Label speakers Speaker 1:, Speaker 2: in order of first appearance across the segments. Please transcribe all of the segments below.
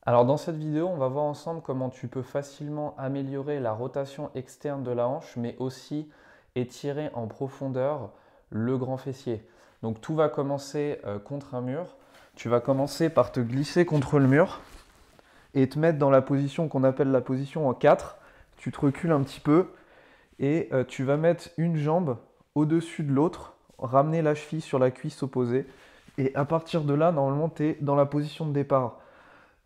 Speaker 1: Alors dans cette vidéo, on va voir ensemble comment tu peux facilement améliorer la rotation externe de la hanche, mais aussi étirer en profondeur le grand fessier. Donc tout va commencer contre un mur. Tu vas commencer par te glisser contre le mur et te mettre dans la position qu'on appelle la position en 4. Tu te recules un petit peu et tu vas mettre une jambe au-dessus de l'autre, ramener la cheville sur la cuisse opposée. Et à partir de là, normalement, tu es dans la position de départ.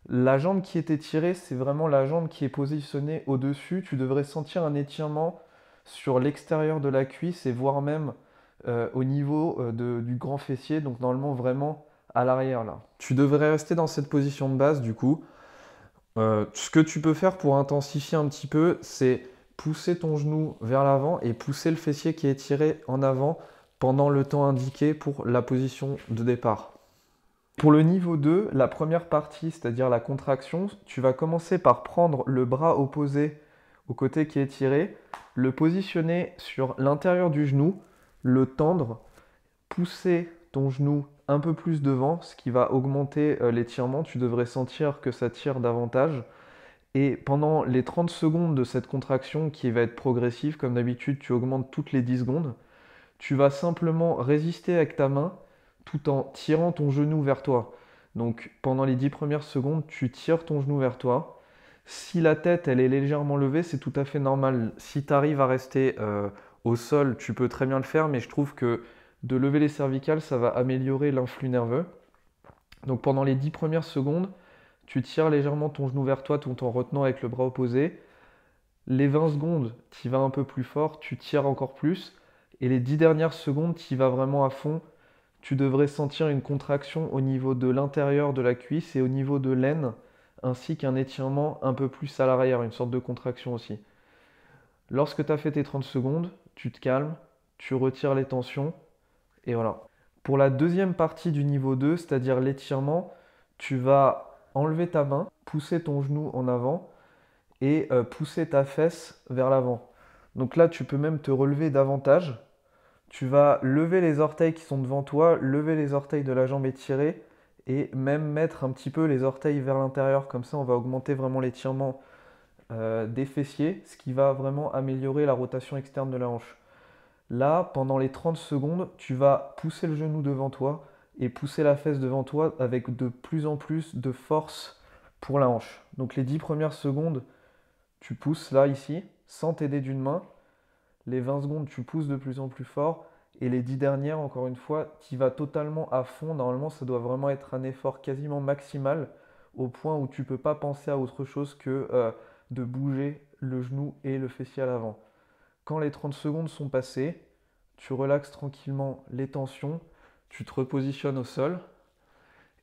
Speaker 1: La jambe qui est étirée, c'est vraiment la jambe qui est positionnée au-dessus. Tu devrais sentir un étirement sur l'extérieur de la cuisse et voire même au niveau du grand fessier. Donc normalement vraiment à l'arrière là. Tu devrais rester dans cette position de base du coup. Ce que tu peux faire pour intensifier un petit peu, c'est pousser ton genou vers l'avant et pousser le fessier qui est étiré en avant pendant le temps indiqué pour la position de départ. Pour le niveau 2, la première partie, c'est-à-dire la contraction, tu vas commencer par prendre le bras opposé au côté qui est tiré, le positionner sur l'intérieur du genou, le tendre, pousser ton genou un peu plus devant, ce qui va augmenter l'étirement. Tu devrais sentir que ça tire davantage. Et pendant les 30 secondes de cette contraction qui va être progressive, comme d'habitude, tu augmentes toutes les 10 secondes, tu vas simplement résister avec ta main tout en tirant ton genou vers toi. Donc pendant les 10 premières secondes, tu tires ton genou vers toi. Si la tête elle est légèrement levée, c'est tout à fait normal. Si tu arrives à rester au sol, tu peux très bien le faire, mais je trouve que de lever les cervicales, ça va améliorer l'influx nerveux. Donc pendant les 10 premières secondes, tu tires légèrement ton genou vers toi tout en retenant avec le bras opposé. Les 20 secondes, tu y vas un peu plus fort, tu tires encore plus. Et les 10 dernières secondes, tu y vas vraiment à fond. Tu devrais sentir une contraction au niveau de l'intérieur de la cuisse et au niveau de l'aine, ainsi qu'un étirement un peu plus à l'arrière, une sorte de contraction aussi. Lorsque tu as fait tes 30 secondes, tu te calmes, tu retires les tensions, et voilà. Pour la deuxième partie du niveau 2, c'est-à-dire l'étirement, tu vas enlever ta main, pousser ton genou en avant et pousser ta fesse vers l'avant. Donc là, tu peux même te relever davantage. Tu vas lever les orteils qui sont devant toi, lever les orteils de la jambe étirée et même mettre un petit peu les orteils vers l'intérieur. Comme ça, on va augmenter vraiment l'étirement des fessiers, ce qui va vraiment améliorer la rotation externe de la hanche. Là, pendant les 30 secondes, tu vas pousser le genou devant toi et pousser la fesse devant toi avec de plus en plus de force pour la hanche. Donc les 10 premières secondes, tu pousses là, ici, sans t'aider d'une main. Les 20 secondes, tu pousses de plus en plus fort. Et les 10 dernières, encore une fois, tu vas totalement à fond. Normalement, ça doit vraiment être un effort quasiment maximal au point où tu ne peux pas penser à autre chose que de bouger le genou et le fessier à l'avant. Quand les 30 secondes sont passées, tu relaxes tranquillement les tensions, tu te repositionnes au sol.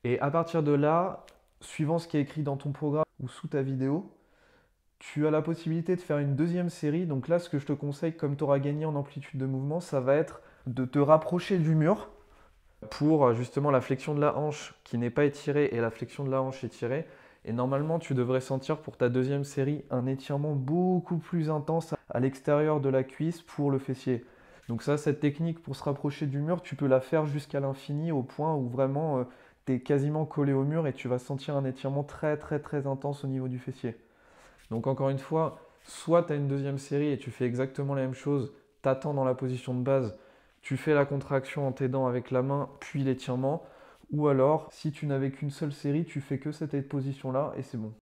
Speaker 1: Et à partir de là, suivant ce qui est écrit dans ton programme ou sous ta vidéo, tu as la possibilité de faire une deuxième série. Donc là, ce que je te conseille, comme tu auras gagné en amplitude de mouvement, ça va être de te rapprocher du mur pour justement la flexion de la hanche qui n'est pas étirée et la flexion de la hanche étirée. Et normalement, tu devrais sentir pour ta deuxième série un étirement beaucoup plus intense à l'extérieur de la cuisse pour le fessier. Donc ça, cette technique pour se rapprocher du mur, tu peux la faire jusqu'à l'infini au point où vraiment tu es quasiment collé au mur et tu vas sentir un étirement très très très intense au niveau du fessier. Donc encore une fois, soit tu as une deuxième série et tu fais exactement la même chose, t'attends dans la position de base, tu fais la contraction en t'aidant avec la main, puis l'étirement, ou alors si tu n'avais qu'une seule série, tu fais que cette position-là et c'est bon.